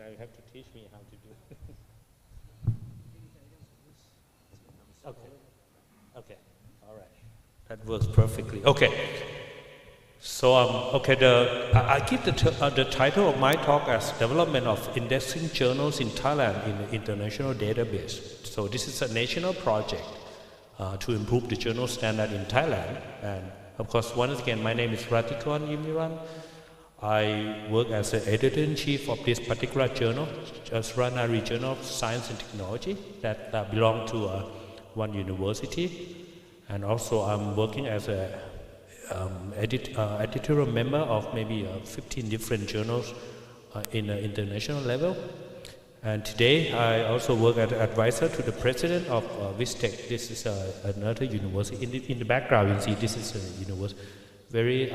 Now you have to teach me how to do it. Okay. Okay. All right. That works perfectly. Okay. So okay. I keep the title of my talk as Development of Indexing Journals in Thailand in the International Database. So this is a national project to improve the journal standard in Thailand. And of course, once again, my name is Rattikorn Yimnirun. I work as an editor-in-chief of this particular journal, Suranari Journal of Science and Technology, that belong to one university. And also I'm working as a editorial member of maybe 15 different journals in the international level. And today I also work as an advisor to the president of Vistec. This is another university. In the background you see this is a university, very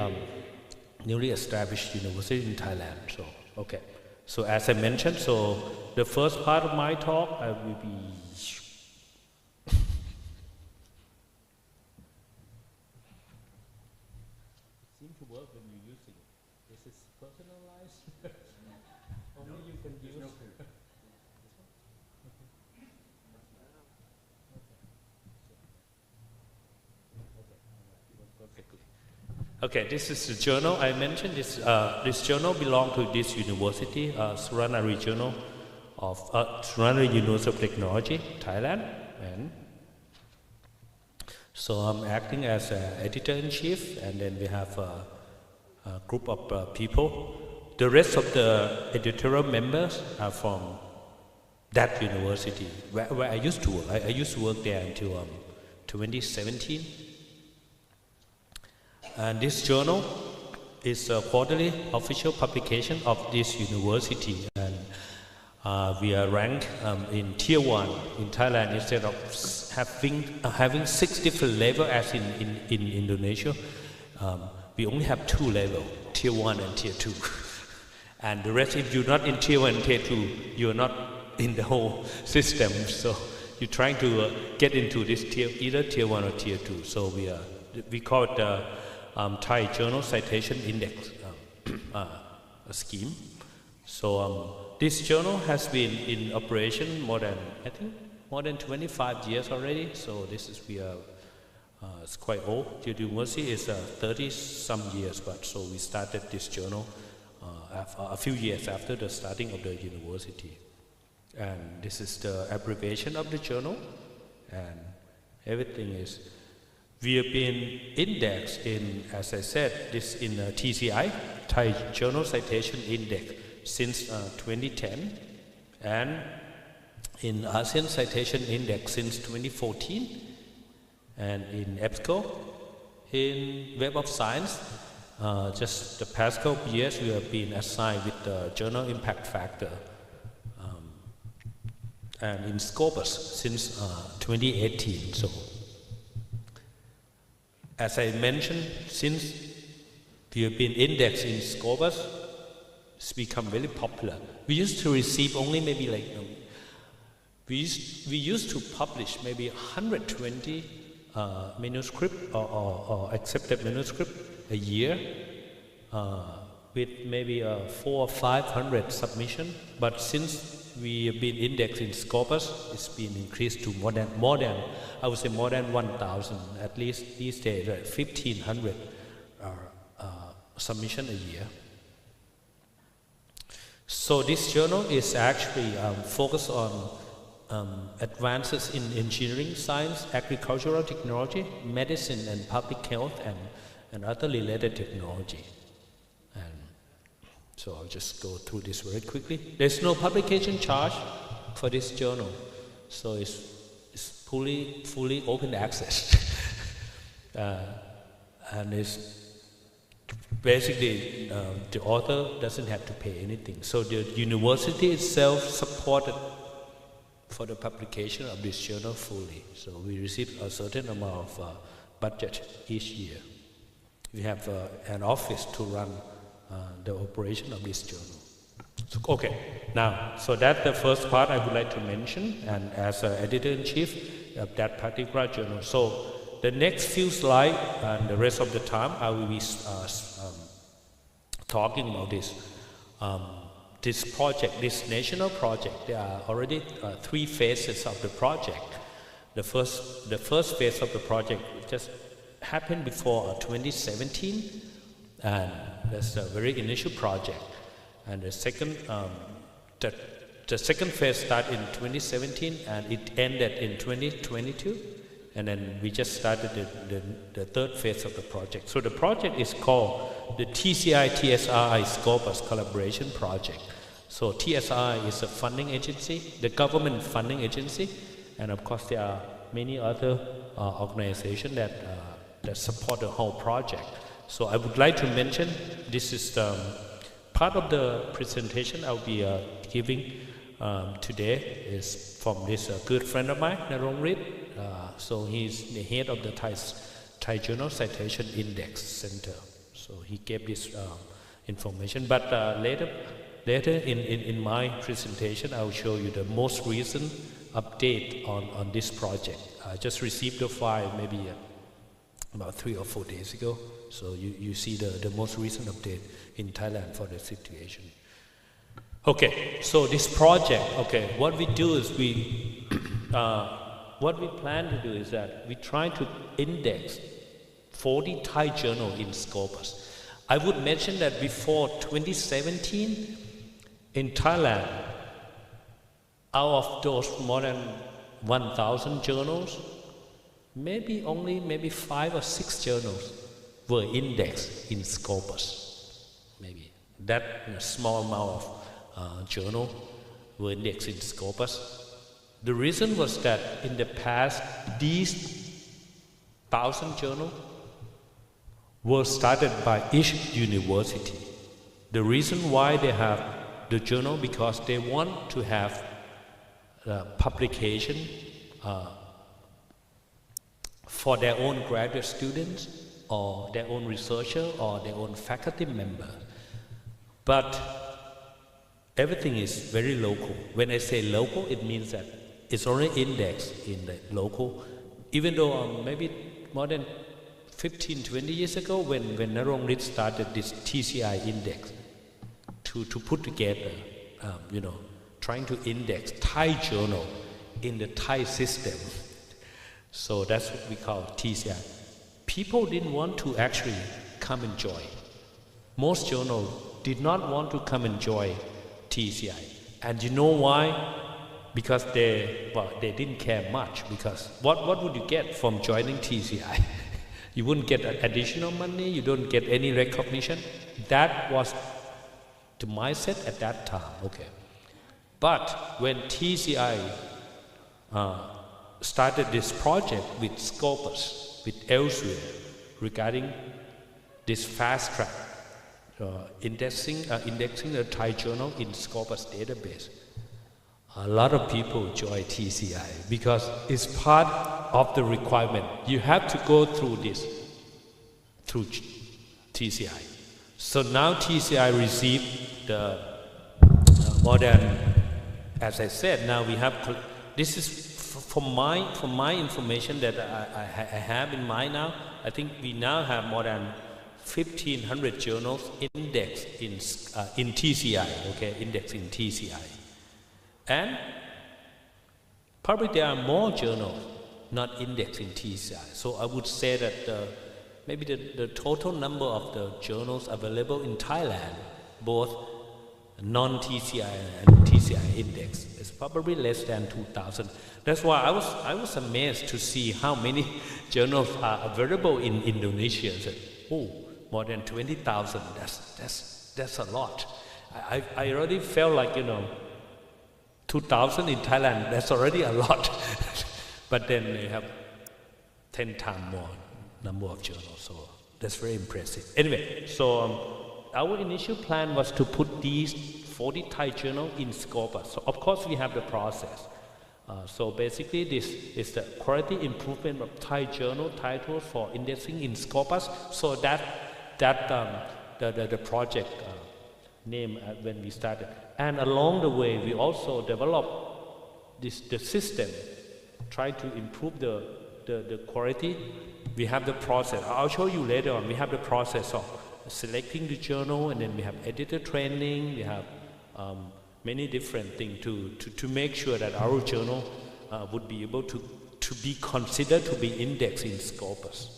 newly established university in Thailand. So okay. So as I mentioned, so the first part of my talk I will be seem to work when you're using it. This is personalized. Only you can use. Okay, this is the journal I mentioned. This journal belongs to this university, Suranari Journal of Suranari University of Technology, Thailand. And so I'm acting as an editor-in-chief, and then we have a group of people. The rest of the editorial members are from that university where I used to work. I used to work there until 2017. And this journal is a quarterly official publication of this university, and we are ranked in Tier 1 in Thailand. Instead of having 6 different levels as in Indonesia, we only have 2 levels, Tier 1 and Tier 2. And the rest, if you're not in Tier 1 and Tier 2, you're not in the whole system. So you're trying to get into this tier, either Tier 1 or Tier 2. So we call it the Thai Journal Citation Index scheme. So this journal has been in operation more than 25 years already. So this is it's quite old. The university is 30 some years, but so we started this journal a few years after the starting of the university. And this is the abbreviation of the journal, and everything is. We have been indexed in, as I said, this in TCI, Thai Journal Citation Index, since 2010, and in ASEAN Citation Index since 2014, and in EBSCO, in Web of Science, just the past couple of years we have been assigned with the Journal Impact Factor, and in Scopus since 2018. So, as I mentioned, since we have been indexed in Scopus, it's become very popular. We used to receive only maybe like, we used to publish maybe 120 manuscript or accepted manuscript a year with maybe 400 or 500 submission. But since we have been indexed in Scopus, it's been increased to more than I would say more than 1,000, at least these days, 1,500 submission a year. So this journal is actually focused on advances in engineering, science, agricultural technology, medicine and public health, and other related technology. And so I'll just go through this very quickly. There's no publication charge for this journal, so it's fully open access. And it's basically the author doesn't have to pay anything. So the university itself supported for the publication of this journal fully. So we receive a certain amount of budget each year. We have an office to run the operation of this journal. So, okay, now, so that's the first part I would like to mention, and as editor-in-chief of that particular journal. So the next few slides and the rest of the time I will be talking about this this project, this national project, there are already 3 phases of the project. The first phase of the project just happened before 2017, and that's a very initial project. And the second phase started in 2017 and it ended in 2022. And then we just started the third phase of the project. So the project is called the TCI-TSI Scopus Collaboration Project. So TSI is a funding agency, the government funding agency, and of course there are many other organizations that support the whole project. So I would like to mention, this is part of the presentation I'll be giving today is from this good friend of mine, Narongrit. So he's the head of the Thai Journal Citation Index Center. So he gave this information. But later in my presentation, I'll show you the most recent update on this project. I just received the file maybe about 3 or 4 days ago. So you see the most recent update in Thailand for the situation. Okay, so this project, okay, what we do is what we plan to do is that we try to index 40 Thai journals in Scopus. I would mention that before 2017, in Thailand, out of those more than 1,000 journals, maybe 5 or 6 journals were indexed in Scopus. Maybe that small amount of journal were indexed in Scopus. The reason was that in the past, these 1,000 journals were started by each university. The reason why they have the journal, because they want to have publication for their own graduate students or their own researcher or their own faculty member. But everything is very local. When I say local, it means that it's already indexed in the local. Even though maybe more than 15, 20 years ago, when Narongrit started this TCI index to put together, trying to index Thai journal in the Thai system. So that's what we call TCI. People didn't want to actually come and join. Most journals did not want to come and join TCI. And you know why? Because they didn't care much. Because what would you get from joining TCI? You wouldn't get additional money, you don't get any recognition. That was the mindset at that time, okay. But when TCI started this project with Scopus, with elsewhere, regarding this fast track, indexing the Thai journal in Scopus database, a lot of people join TCI because it's part of the requirement. You have to go through this, through TCI. So now TCI received the more than, as I said, now we have, this is from my information that I have in mind now, I think we now have more than 1,500 journals indexed in TCI, okay, indexed in TCI. And probably there are more journals not indexed in TCI. So I would say that maybe the total number of the journals available in Thailand, both non-TCI and TCI index, is probably less than 2,000. That's why I was amazed to see how many journals are available in Indonesia. I said, oh, more than 20,000. That's a lot. I already felt like 2,000 in Thailand. That's already a lot. But then they have 10 times more number of journals. So that's very impressive. Anyway, so our initial plan was to put these 40 Thai journals in Scopus. So of course we have the process. So basically this is the quality improvement of Thai journal titles for indexing in Scopus. So that the project name when we started. And along the way we also developed the system, try to improve the quality. We have the process. I'll show you later on. We have the process of selecting the journal, and then we have editor training, we have many different things to make sure that our journal would be able to be considered to be indexed in Scopus.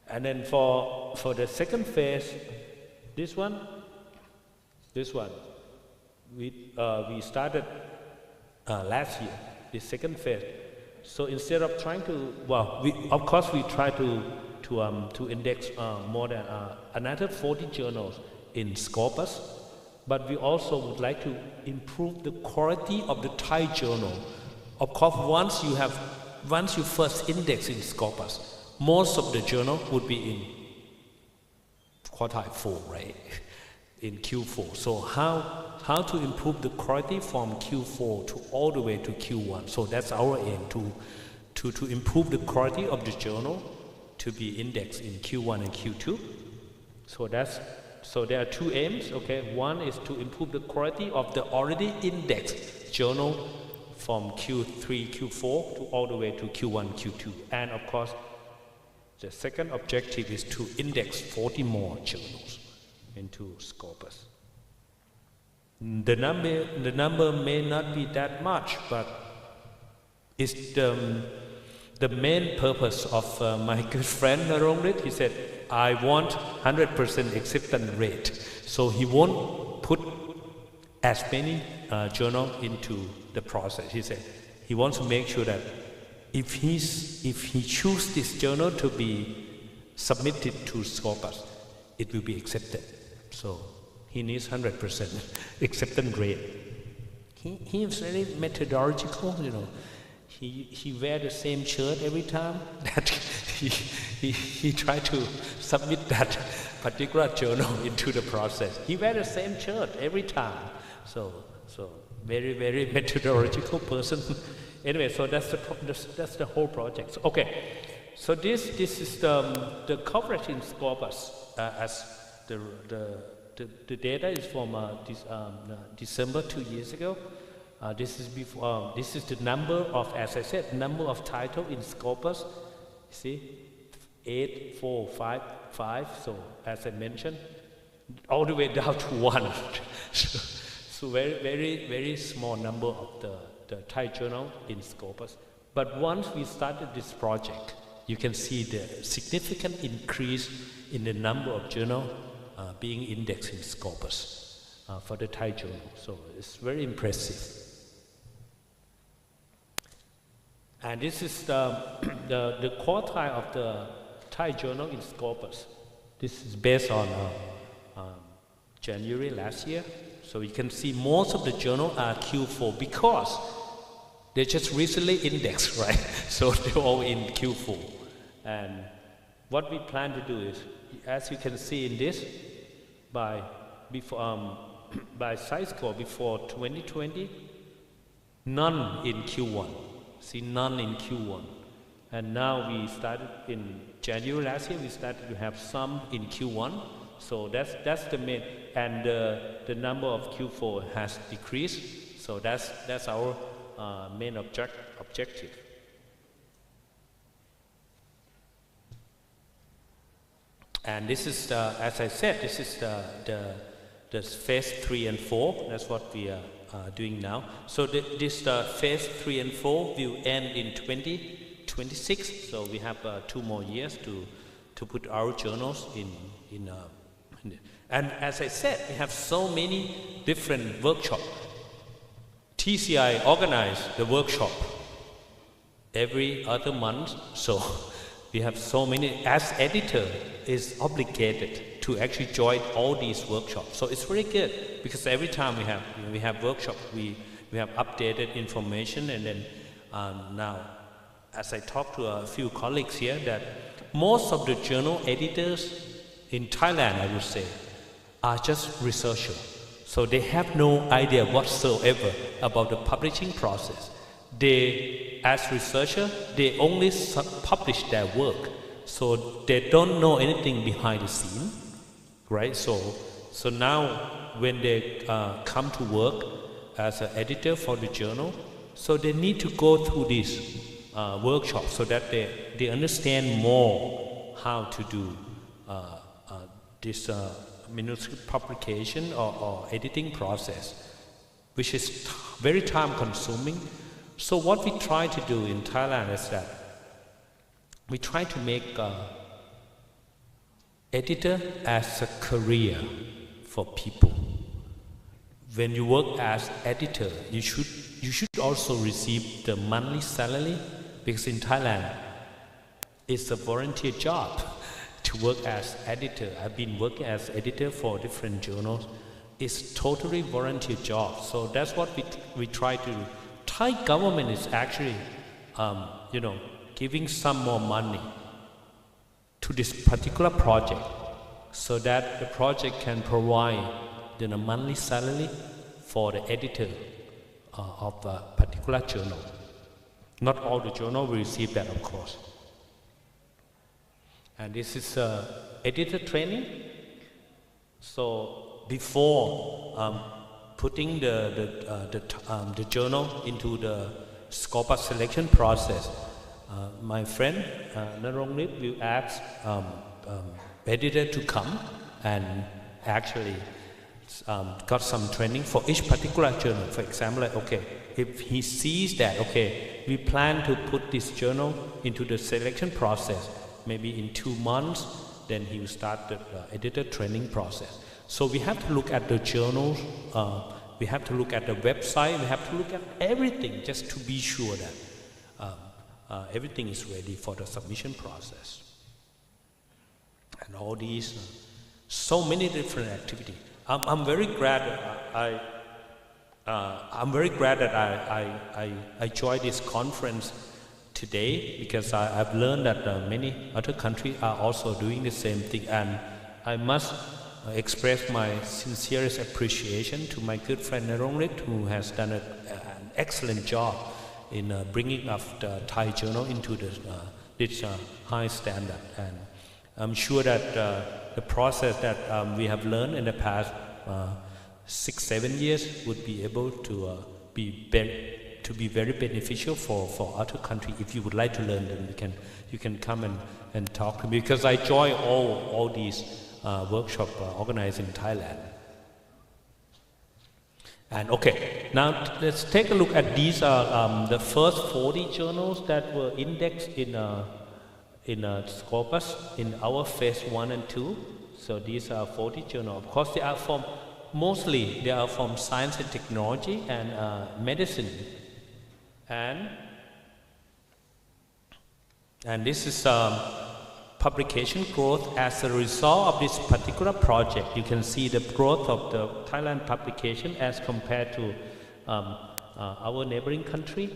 And then for the second phase, this one, we started last year, the second phase. So instead of trying to, of course we try to index more than another 40 journals in Scopus, but we also would like to improve the quality of the Thai journal. Of course, once you first index in Scopus, most of the journal would be in quartile 4, right? In Q4. So how to improve the quality from Q4 to all the way to Q1. So that's our aim, to improve the quality of the journal to be indexed in Q1 and Q2. So there are two aims, okay? One is to improve the quality of the already indexed journal from Q3, Q4 to all the way to Q1, Q2. And of course, the second objective is to index 40 more journals into Scopus. The number may not be that much, but it's the main purpose of my good friend Narongrit. He said, I want 100% acceptance rate. So he won't put as many journals into the process. He said he wants to make sure that if he chooses this journal to be submitted to Scopus, it will be accepted. So he needs 100% acceptance rate. He is very methodological, you know. He wear the same shirt every time that he try to submit that particular journal into the process. He wear the same shirt every time. So very, very methodological person. Anyway, so that's the whole project. So, okay, so this is the coverage in Scopus as the data is from December 2 years ago. This is the number of, as I said, number of title in Scopus. See, 8, 4, 5, 5. So as I mentioned, all the way down to 1. So very, very, very small number of the Thai journal in Scopus. But once we started this project, you can see the significant increase in the number of journal being indexed in Scopus for the Thai journal. So it's very impressive. And this is the quartile of the Thai journal in Scopus. This is based on January last year. So you can see most of the journal are Q4 because they just recently indexed, right? So they're all in Q4. And what we plan to do is, as you can see in this, by size score before 2020, none in Q1. See, none in Q1. And now we started in January last year, we started to have some in Q1. So that's the main, and the number of Q4 has decreased. So that's our main objective. And this is, as I said, this is the phase 3 and 4. That's what we are doing now. So this phase 3 and 4 will end in 2026. So we have 2 more years to put our journals in. And as I said, we have so many different workshops. TCI organized the workshop every other month. So we have so many, as editor is obligated to actually join all these workshops. So it's very good because every time we have workshop, we have updated information. And then now, as I talk to a few colleagues here, that most of the journal editors in Thailand, I would say, are just researchers. So they have no idea whatsoever about the publishing process. They, as researchers, they only publish their work. So they don't know anything behind the scene, right? So now when they come to work as an editor for the journal, so they need to go through this workshop so that they understand more how to do this manuscript publication or editing process, which is very time consuming. So what we try to do in Thailand is that we try to make editor as a career for people. When you work as editor, you should also receive the monthly salary, because in Thailand it's a volunteer job to work as editor. I've been working as editor for different journals. It's totally volunteer job. So that's what we try to do. Thai government is actually, giving some more money to this particular project, so that the project can provide a monthly salary for the editor of a particular journal. Not all the journal will receive that, of course. And this is editor training. So before putting the journal into the Scopus selection process, my friend Narongrit will ask editor to come and actually got some training for each particular journal. For example, like, okay, if he sees that, okay, we plan to put this journal into the selection process, maybe in 2 months, then he will start the editor training process. So we have to look at the journals, we have to look at the website, we have to look at everything just to be sure that everything is ready for the submission process. And all these, so many different activities. I'm very glad that I joined this conference today, because I've learned that many other countries are also doing the same thing, and I must express my sincerest appreciation to my good friend Narongrit, who has done an excellent job in bringing up the Thai journal into this high standard. And I'm sure that the process that we have learned in the past 6-7 years would be able to be very beneficial for other countries. If you would like to learn, then you can come and talk to me, because I join all these workshops organized in Thailand. And okay, now let's take a look at these the first 40 journals that were indexed in Scopus in our phase 1 and 2. So these are 40 journals. Of course, they are from science and technology and medicine. And this is publication growth as a result of this particular project. You can see the growth of the Thailand publication as compared to our neighboring country.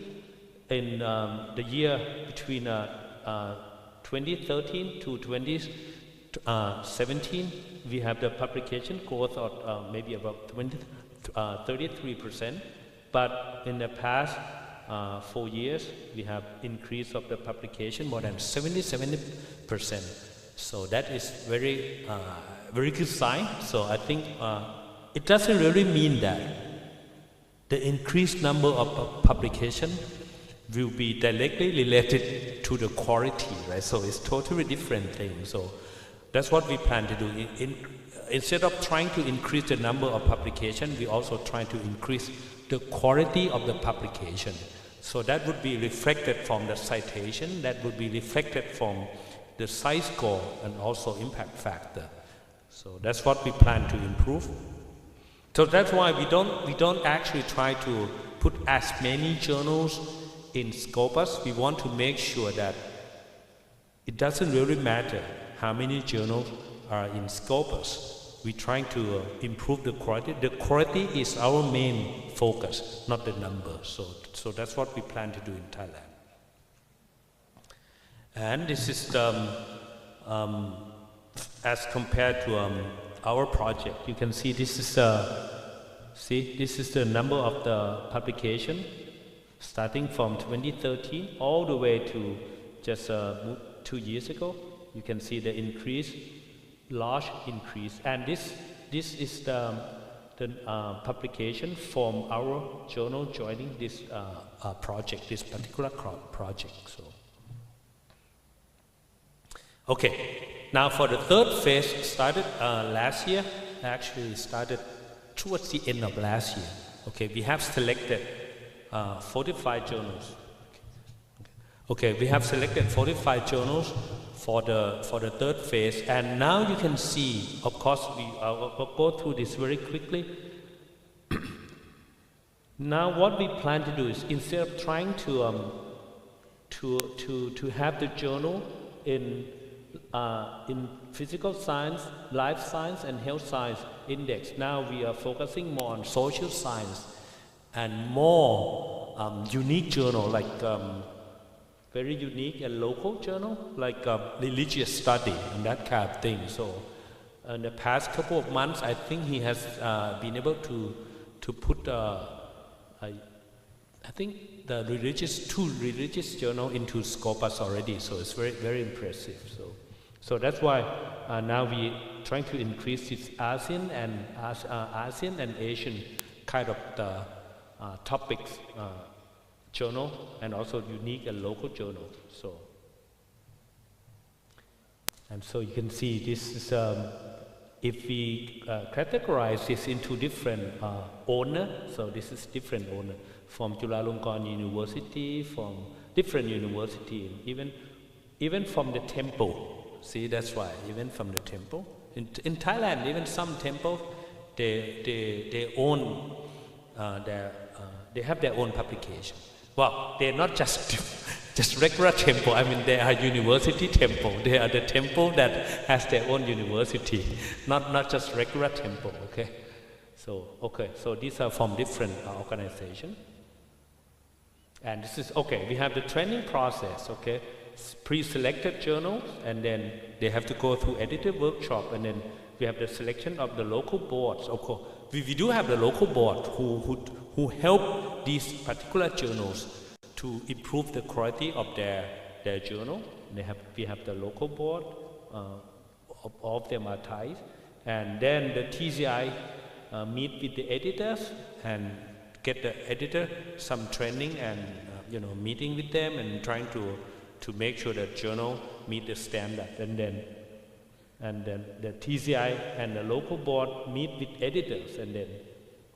In the year between 2013 to 2017, we have the publication growth of maybe about 33%. But in the past 4 years, we have increase of the publication more than 70%. So that is very good sign. So I think it doesn't really mean that the increased number of publication will be directly related to the quality, right? So it's totally different thing. So that's what we plan to do. Instead of trying to increase the number of publication, we also try to increase the quality of the publication. So that would be reflected from the citation, that would be reflected from the size score and also impact factor. So that's what we plan to improve. So that's why we don't actually try to put as many journals in Scopus. We want to make sure that it doesn't really matter how many journals are in Scopus. We're trying to improve the quality. The quality is our main focus, not the number. So that's what we plan to do in Thailand. And this is as compared to our project. You can see this is this is the number of the publication starting from 2013 all the way to just 2 years ago. You can see the increase, large increase, and this is the publication from our journal joining this project, this particular project. So, okay, Now for the third phase, started last year, actually started towards the end of last year. Okay, we have selected 45 journals. Okay, we have selected 45 journals for the third phase, and now you can see, of course, I'll go through this very quickly. Now what we plan to do is, instead of trying to have the journal in physical science, life science, and health science index, now we are focusing more on social science and more unique journal, like very unique and local journal, like religious study and that kind of thing. So in the past couple of months, I think he has been able to put I think the two religious journal into Scopus already. So it's very, very impressive. So that's why now we trying to increase this ASEAN and Asian kind of the topics journal, and also unique and local journal. So you can see this is if we categorize this into different owner, so this is different owner from Chulalongkorn University, from different university, even from the temple. See, that's why, even from the temple. In Thailand, even some temples, they own they have their own publication. Well, they're not just regular temple. I mean, they are university temple. They are the temple that has their own university, not just regular temple. Okay, so these are from different organizations. And this is okay. We have the training process. Okay, pre-selected journals, and then they have to go through editor workshop, and then we have the selection of the local boards. Of course, we do have the local board who help these particular journals to improve the quality of their journal. We have the local board, all of them are Thai, and then the TCI meet with the editors and get the editor some training and meeting with them and trying to make sure that journal meet the standard, and then the TCI and the local board meet with editors, and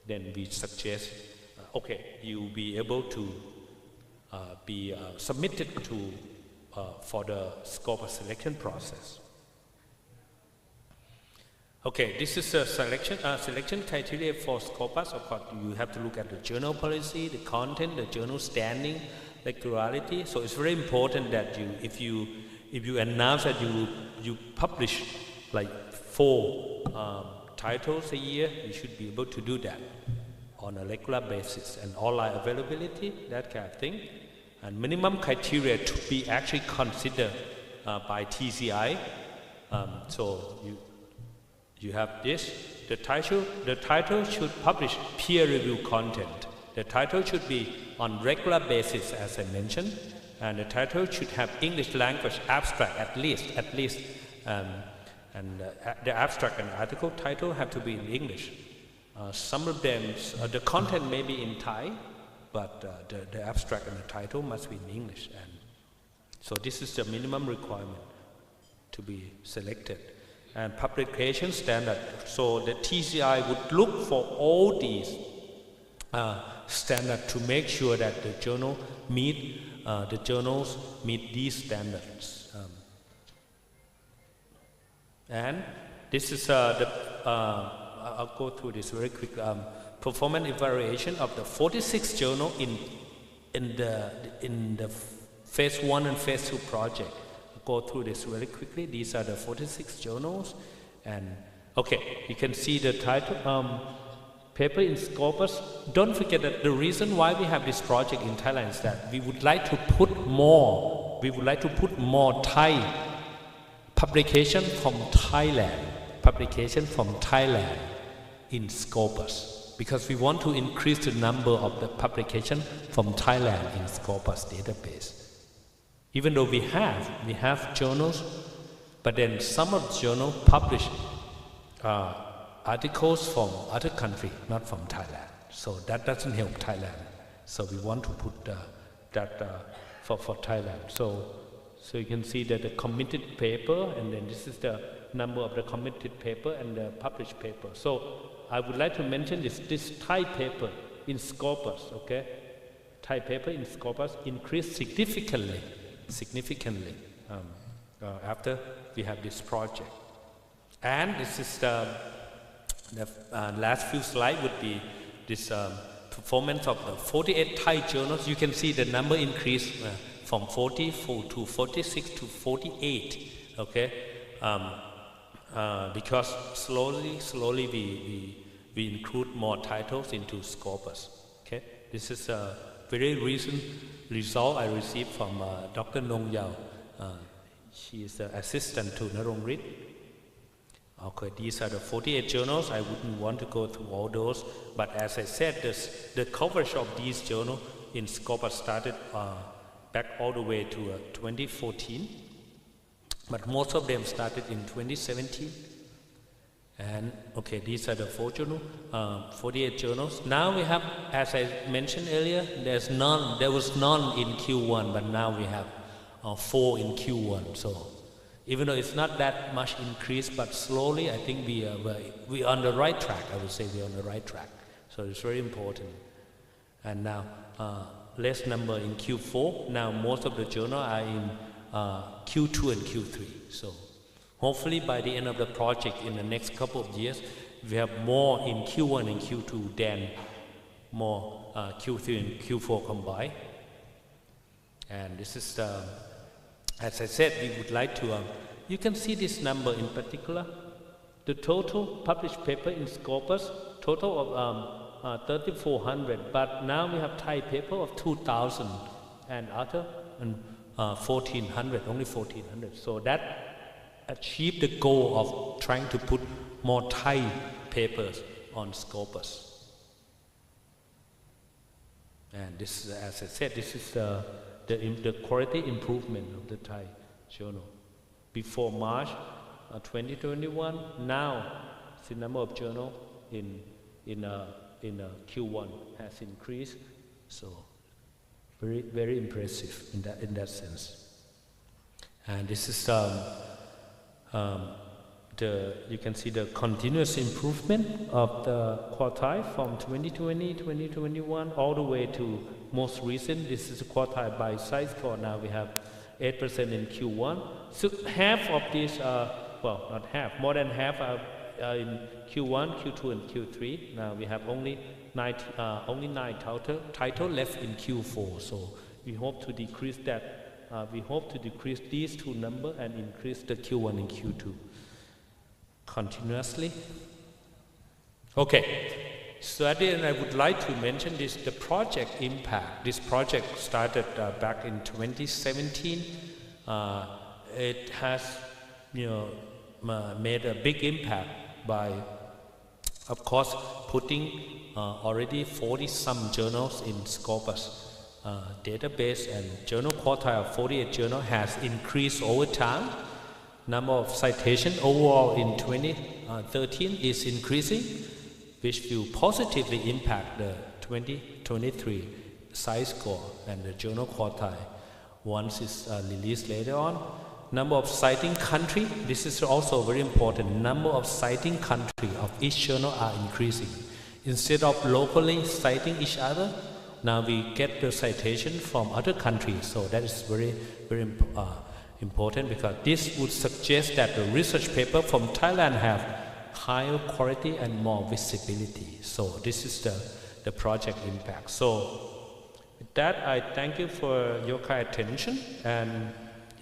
then we suggest, okay, you'll be able to be submitted to for the scope of selection process. Okay, this is a selection criteria for Scopus. Of course, you have to look at the journal policy, the content, the journal standing, regularity. So it's very important that if you announce that you publish like 4 titles a year, you should be able to do that on a regular basis, and online availability, that kind of thing. And minimum criteria to be actually considered by TCI. So you have this. The title should publish peer-reviewed content. The title should be on regular basis, as I mentioned, and the title should have English language abstract at least, and the abstract and article title have to be in English. Some of them, the content may be in Thai, but the abstract and the title must be in English. And so this is the minimum requirement to be selected. And publication standard. So the TCI would look for all these standards to make sure that the journals meet these standards. And this is I'll go through this very quick. Performance evaluation of the 46 journal in the phase 1 and phase 2 project. Go through this very quickly. These are the 46 journals, and okay, you can see the title paper in Scopus. Don't forget that the reason why we have this project in Thailand is that we would like to put more Thai publication from Thailand in Scopus, because we want to increase the number of the publication from Thailand in Scopus database. Even though we have journals, but then some of the journals publish articles from other country, not from Thailand. So that doesn't help Thailand. So we want to put that for Thailand. So you can see that the committed paper, and then this is the number of the committed paper and the published paper. So I would like to mention this Thai paper in Scopus, okay? Thai paper in Scopus increased significantly after we have this project. And this is the last few slides would be this performance of the 48 Thai journals. You can see the number increased from 44 to 46 to 48, okay? Because slowly we include more titles into Scopus, okay? This is a very recent result I received from Dr. Nong Yao. She is the assistant to Narongrit. Okay, these are the 48 journals. I wouldn't want to go through all those, but as I said, the coverage of these journals in Scopus started back all the way to 2014, but most of them started in 2017. And okay, these are the 48 journals. Now we have, as I mentioned earlier, there was none in Q1, but now we have 4 in Q1. So even though it's not that much increase, but slowly I think we are on the right track. I would say we are on the right track. So it's very important. And now less number in Q4. Now most of the journals are in Q2 and Q3. So hopefully by the end of the project in the next couple of years, we have more in Q1 and Q2 than more Q3 and Q4 combined. And this is, as I said, we would like to, you can see this number in particular, the total published paper in Scopus, total of 3,400, but now we have Thai paper of 2,000 and other 1,400, only 1,400. So that achieved the goal of trying to put more Thai papers on Scopus. And this, as I said, this is the quality improvement of the Thai journal. Before March 2021, now the number of journals in Q1 has increased. So very impressive in that sense. And this is you can see the continuous improvement of the quartile from 2020, 2021, all the way to most recent. This is a quartile by size score. Now we have 8% in Q1. So half of these, well, not half, more than half are in Q1, Q2, and Q3. Now we have only 9 title left in Q4. So we hope to decrease that. We hope to decrease these two numbers and increase the Q1 and Q2 continuously. Okay, so at the end I would like to mention the project impact. This project started back in 2017. It has made a big impact by, of course, putting already 40-some journals in Scopus database, and journal quartile of 48 journal has increased over time. Number of citation overall in 2013 is increasing, which will positively impact the 2023 size score and the journal quartile once it's released later on. Number of citing country, this is also very important. Number of citing country of each journal are increasing. Instead of locally citing each other, now we get the citation from other countries. So that is very important, because this would suggest that the research paper from Thailand have higher quality and more visibility. So this is the project impact. So with that, I thank you for your kind attention. And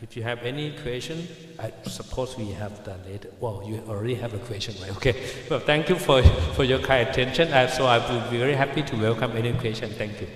if you have any question, I suppose we have that later. Well, you already have a question, right? Okay. Well, thank you for your kind attention. And so I will be very happy to welcome any question. Thank you.